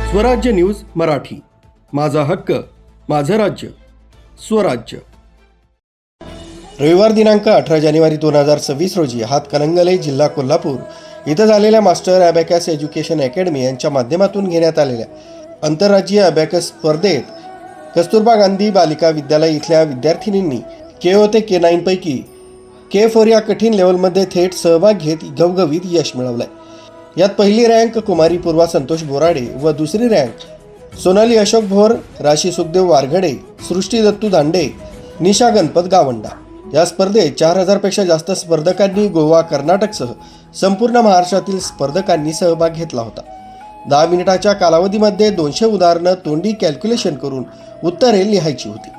स्वराज्य न्यूज मराठी, माझा हक्क माझं राज्य स्वराज्य। रविवार दिनांक 18 जानेवारी 2026 रोजी हातकणंगले जिल्हा कोल्हापूर इथं झालेल्या मास्टर ॲबॅकस एज्युकेशन अकॅडमी यांच्या माध्यमातून घेण्यात आलेल्या आंतरराज्यीय ॲबॅकस स्पर्धेत कस्तुरबा गांधी बालिका विद्यालय इथल्या विद्यार्थिनींनी KO ते K9 पैकी K4 या कठीण लेवलमध्ये थेट सहभाग घेत घवघवीत यश मिळवलंय। यात पहिली रँक कुमारी पूर्वा संतोष बोराडे व दुसरी रँक सोनाली अशोक भोर, राशी सुखदेव वारघडे, सृष्टी दत्तू दांडे, निशा गणपत गावंडा। या स्पर्धेत 4000 पेक्षा जास्त स्पर्धकांनी गोवा, कर्नाटकसह संपूर्ण महाराष्ट्रातील स्पर्धकांनी सहभाग घेतला होता। 10 मिनिटाच्या कालावधीमध्ये 200 उदाहरणं तोंडी कॅल्क्युलेशन करून उत्तरे लिहायची होती।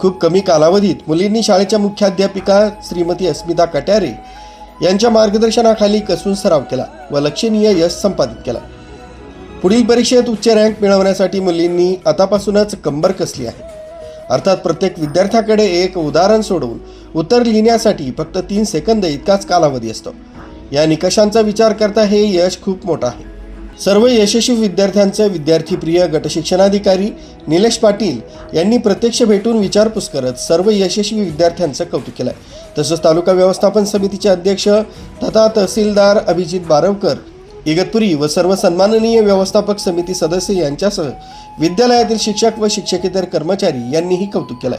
खूप कमी कालावधीत मुलींनी शाळेच्या मुख्याध्यापिका श्रीमती अस्मिता कट्यारे यांच्या मार्गदर्शनाखाली कसून सराव केला व लक्षणीय यश संपादित केला। पुढील परीक्षेत उच्च रँक मिळवण्यासाठी मुलींनी आतापासूनच कंबर कसली आहे। अर्थात प्रत्येक विद्यार्थ्याकडे एक उदाहरण सोडवून उत्तर लिहिण्यासाठी फक्त 3 सेकंद इतकाच कालावधी असतो। या निकषांचा विचार करता हे यश खूप मोठं आहे। सर्व यशस्वी विद्यार्थ्यांचे विद्यार्थीप्रिय गटशिक्षणाधिकारी निलेश पाटील यांनी प्रत्यक्ष भेटून विचारपूस करत सर्व यशस्वी विद्यार्थ्यांचं कौतुक केलं। तसंच तालुका व्यवस्थापन समितीचे अध्यक्ष तथा तहसीलदार अभिजित बारवकर इगतपुरी व सर्व सन्माननीय व्यवस्थापक समिती सदस्य यांच्यासह विद्यालयातील शिक्षक व शिक्षकेतर कर्मचारी यांनीही कौतुक केलं।